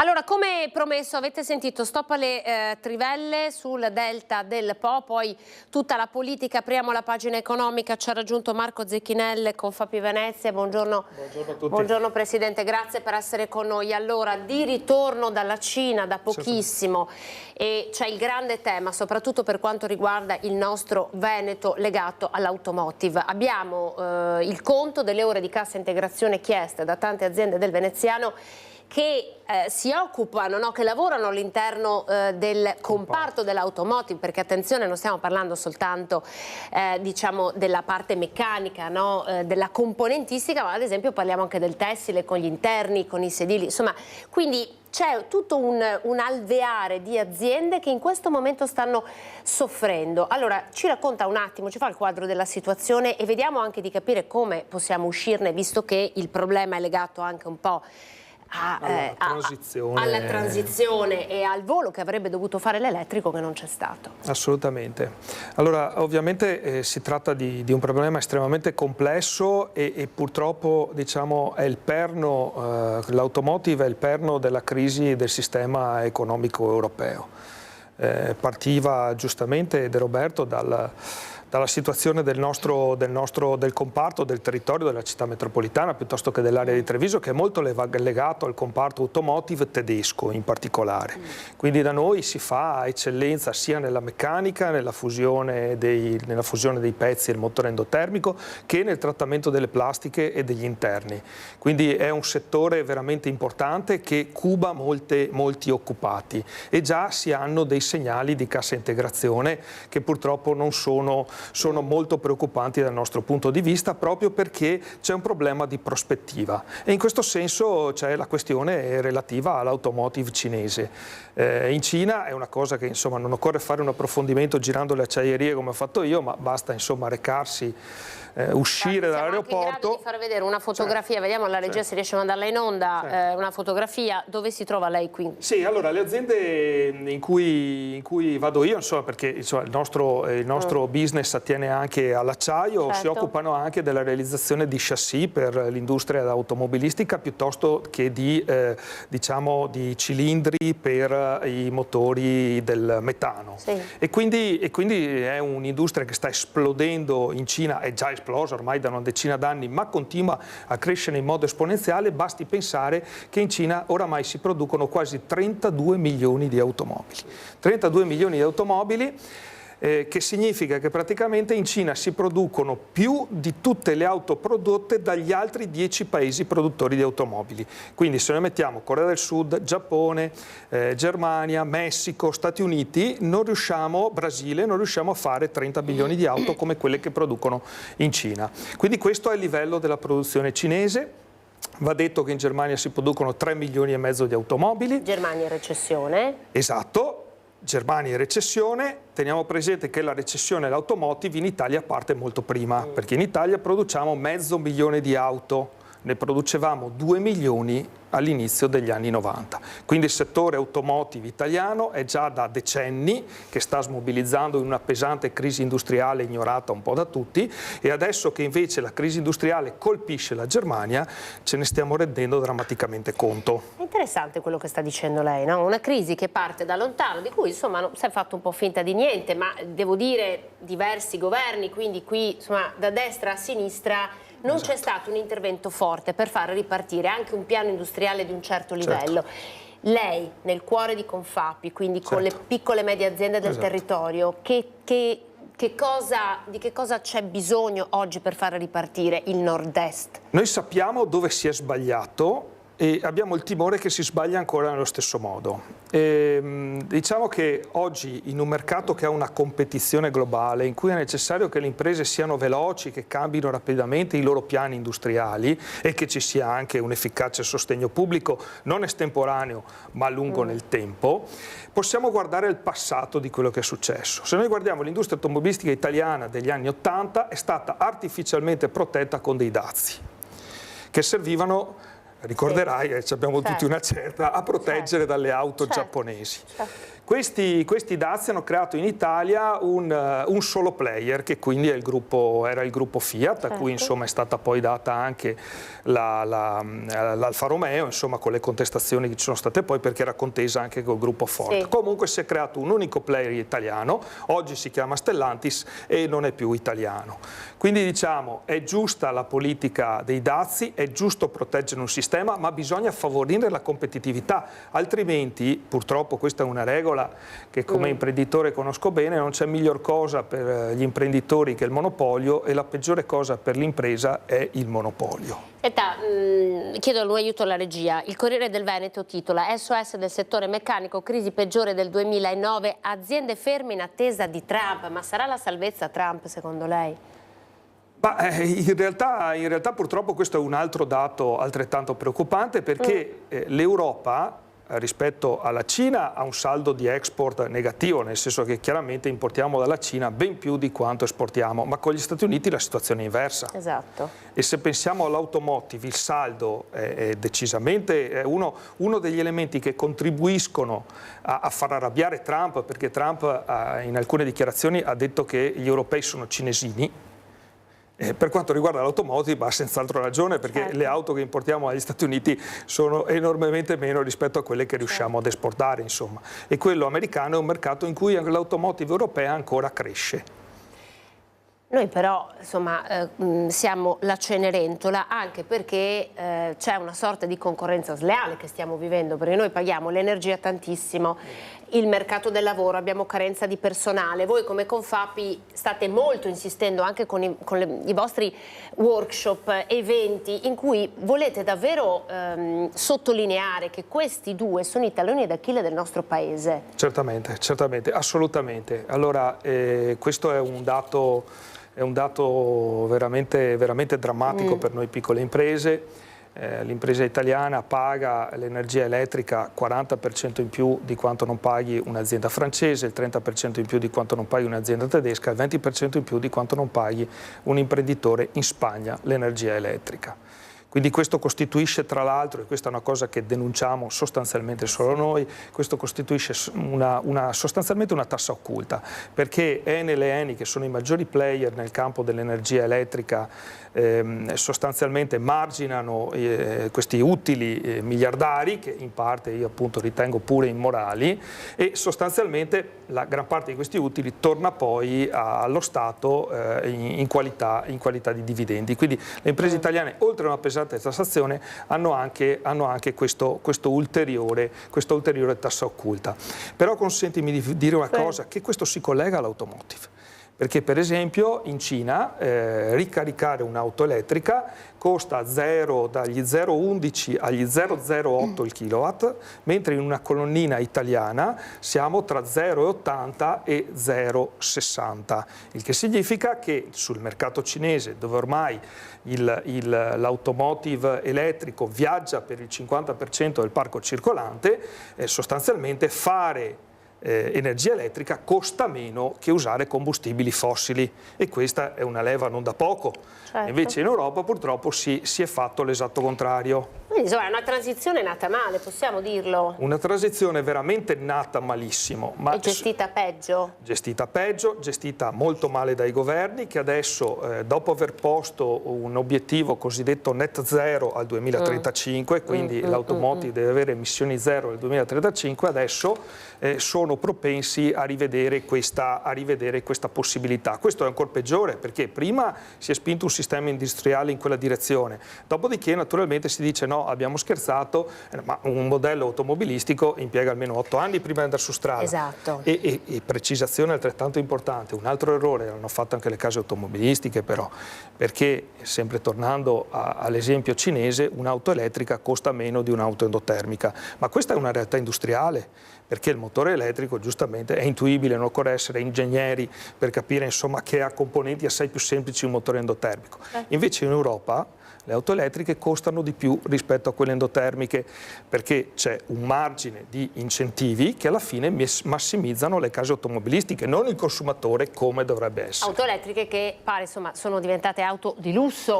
Allora, come promesso, avete sentito stop alle trivelle sul delta del Po, poi tutta la politica. Apriamo la pagina economica, ci ha raggiunto Marco Zecchinelle con Fapi Venezia. Buongiorno. Buongiorno a tutti. Buongiorno Presidente, grazie per essere con noi. Allora, di ritorno dalla Cina da pochissimo e c'è il grande tema, soprattutto per quanto riguarda il nostro Veneto legato all'automotive. Abbiamo il conto delle ore di cassa integrazione chieste da tante aziende del veneziano che si occupano, no? Che lavorano all'interno del comparto dell'automotive, perché attenzione, non stiamo parlando soltanto diciamo della parte meccanica, no? Della componentistica, ma ad esempio parliamo anche del tessile con gli interni, con i sedili, insomma, quindi c'è tutto un alveare di aziende che in questo momento stanno soffrendo. Allora, ci racconta un attimo, ci fa il quadro della situazione e vediamo anche di capire come possiamo uscirne, visto che il problema è legato anche un po' alla transizione e al volo che avrebbe dovuto fare l'elettrico, che non c'è stato. Assolutamente. Allora, ovviamente si tratta di un problema estremamente complesso e purtroppo, diciamo, è il perno, l'automotive è il perno della crisi del sistema economico europeo. Partiva giustamente De Roberto dalla situazione del comparto, del territorio della città metropolitana piuttosto che dell'area di Treviso, che è molto legato al comparto automotive tedesco in particolare. Quindi da noi si fa eccellenza sia nella meccanica, nella fusione dei pezzi e il motore endotermico, che nel trattamento delle plastiche e degli interni. Quindi è un settore veramente importante che cuba molti occupati e già si hanno dei segnali di cassa integrazione che purtroppo non sono molto preoccupanti dal nostro punto di vista, proprio perché c'è un problema di prospettiva e in questo senso c'è la questione relativa all'automotive cinese. In Cina è una cosa che, insomma, non occorre fare un approfondimento girando le acciaierie come ho fatto io, ma basta, insomma, recarsi, uscire dall'aeroporto. Siamo anche in grado di far vedere una fotografia, vediamo la regia se riesce a mandarla in onda, una fotografia. Dove si trova lei qui? Sì, allora le aziende in cui vado io, insomma, perché insomma, il nostro business attiene anche all'acciaio, si occupano anche della realizzazione di chassis per l'industria automobilistica piuttosto che di cilindri per i motori del metano. E quindi è un'industria che sta esplodendo in Cina, è già esplosa ormai da una decina d'anni, ma continua a crescere in modo esponenziale. Basti pensare che in Cina oramai si producono quasi 32 milioni di automobili. 32 milioni di automobili, che significa che praticamente in Cina si producono più di tutte le auto prodotte dagli altri 10 paesi produttori di automobili. Quindi se noi mettiamo Corea del Sud, Giappone, Germania, Messico, Stati Uniti, Brasile, non riusciamo a fare 30 milioni di auto come quelle che producono in Cina. Quindi questo è il livello della produzione cinese. Va detto che in Germania si producono 3 milioni e mezzo di automobili. Germania in recessione. Esatto. Germania in recessione, teniamo presente che la recessione dell'automotive in Italia parte molto prima, perché in Italia produciamo 500.000 di auto, ne producevamo 2 milioni all'inizio degli anni 90. Quindi il settore automotive italiano è già da decenni che sta smobilizzando in una pesante crisi industriale ignorata un po' da tutti, e adesso che invece la crisi industriale colpisce la Germania ce ne stiamo rendendo drammaticamente conto. È interessante quello che sta dicendo lei, no? Una crisi che parte da lontano, di cui insomma non si è fatto un po' finta di niente, ma devo dire diversi governi, quindi qui insomma da destra a sinistra non c'è stato un intervento forte per far ripartire anche un piano industriale di un certo livello. Lei, nel cuore di Confapi, quindi con le piccole e medie aziende del territorio, di che cosa c'è bisogno oggi per far ripartire il nord-est? Noi sappiamo dove si è sbagliato e abbiamo il timore che si sbagli ancora nello stesso modo. Diciamo che oggi, in un mercato che ha una competizione globale, in cui è necessario che le imprese siano veloci, che cambino rapidamente i loro piani industriali e che ci sia anche un efficace sostegno pubblico, non estemporaneo ma lungo nel tempo, possiamo guardare il passato di quello che è successo. Se noi guardiamo l'industria automobilistica italiana degli anni 80, è stata artificialmente protetta con dei dazi che servivano, ricorderai, abbiamo tutti una certa, a proteggere dalle auto giapponesi. Questi dazi hanno creato in Italia un solo player, che quindi era il gruppo Fiat, a cui insomma è stata poi data anche l'Alfa Romeo, insomma, con le contestazioni che ci sono state poi, perché era contesa anche col gruppo Ford. Sì. Comunque si è creato un unico player italiano, oggi si chiama Stellantis e non è più italiano. Quindi diciamo, è giusta la politica dei dazi, è giusto proteggere un sistema, ma bisogna favorire la competitività, altrimenti, purtroppo questa è una regola che come imprenditore conosco bene, non c'è miglior cosa per gli imprenditori che il monopolio, e la peggiore cosa per l'impresa è il monopolio. Chiedo il tuo aiuto alla regia. Il Corriere del Veneto titola: SOS del settore meccanico, crisi peggiore del 2009, aziende ferme in attesa di Trump. Ma sarà la salvezza Trump secondo lei? In realtà purtroppo questo è un altro dato altrettanto preoccupante, perché l'Europa rispetto alla Cina ha un saldo di export negativo, nel senso che chiaramente importiamo dalla Cina ben più di quanto esportiamo, ma con gli Stati Uniti la situazione è inversa. Esatto. E se pensiamo all'automotive, il saldo è decisamente uno degli elementi che contribuiscono a far arrabbiare Trump, perché Trump in alcune dichiarazioni ha detto che gli europei sono cinesini. Per quanto riguarda l'automotive ha senz'altro ragione, perché le auto che importiamo dagli Stati Uniti sono enormemente meno rispetto a quelle che riusciamo ad esportare, insomma. E quello americano è un mercato in cui l'automotive europea ancora cresce. Noi però insomma siamo la Cenerentola, anche perché c'è una sorta di concorrenza sleale che stiamo vivendo, perché noi paghiamo l'energia tantissimo, il mercato del lavoro, abbiamo carenza di personale. Voi come Confapi state molto insistendo anche con i vostri workshop, eventi, in cui volete davvero sottolineare che questi due sono i talloni d'Achille del nostro paese. Certamente, assolutamente. Allora questo è un dato veramente, veramente drammatico per noi piccole imprese. L'impresa italiana paga l'energia elettrica 40% in più di quanto non paghi un'azienda francese, il 30% in più di quanto non paghi un'azienda tedesca, il 20% in più di quanto non paghi un imprenditore in Spagna l'energia elettrica. Quindi questo costituisce, tra l'altro, e questa è una cosa che denunciamo sostanzialmente solo noi, questo costituisce sostanzialmente una tassa occulta, perché Enel e Eni, che sono i maggiori player nel campo dell'energia elettrica, sostanzialmente marginano questi utili miliardari, che in parte io appunto ritengo pure immorali, e sostanzialmente la gran parte di questi utili torna poi allo Stato in qualità di dividendi. Quindi le imprese italiane, oltre a una pesante tassazione, hanno anche questo ulteriore tassa occulta. Però consentimi di dire una cosa, che questo si collega all'automotive. Perché per esempio in Cina ricaricare un'auto elettrica costa dagli 0,11 agli 0,08 il kilowatt, mentre in una colonnina italiana siamo tra 0,80 e 0,60, il che significa che sul mercato cinese, dove ormai l'automotive elettrico viaggia per il 50% del parco circolante, sostanzialmente fare energia elettrica costa meno che usare combustibili fossili, e questa è una leva non da poco. Certo. Invece in Europa purtroppo si è fatto l'esatto contrario. Quindi insomma è una transizione nata male, possiamo dirlo? Una transizione veramente nata malissimo. Ma e gestita peggio? Gestita peggio, gestita molto male dai governi, che adesso dopo aver posto un obiettivo cosiddetto net zero al 2035, quindi l'automotive deve avere emissioni zero nel 2035, adesso sono propensi a rivedere questa possibilità. Questo è ancora peggiore, perché prima si è spinto un sistema industriale in quella direzione, dopodiché naturalmente si dice no, abbiamo scherzato, ma un modello automobilistico impiega almeno 8 anni prima di andare su strada. Esatto. E precisazione altrettanto importante, un altro errore l'hanno fatto anche le case automobilistiche però, perché sempre tornando all'esempio cinese, un'auto elettrica costa meno di un'auto endotermica, ma questa è una realtà industriale, perché il motore elettrico giustamente è intuibile, non occorre essere ingegneri per capire insomma che ha componenti assai più semplici un motore endotermico. Invece in Europa le auto elettriche costano di più rispetto a quelle endotermiche, perché c'è un margine di incentivi che alla fine massimizzano le case automobilistiche, non il consumatore come dovrebbe essere. Auto elettriche che pare insomma sono diventate auto di lusso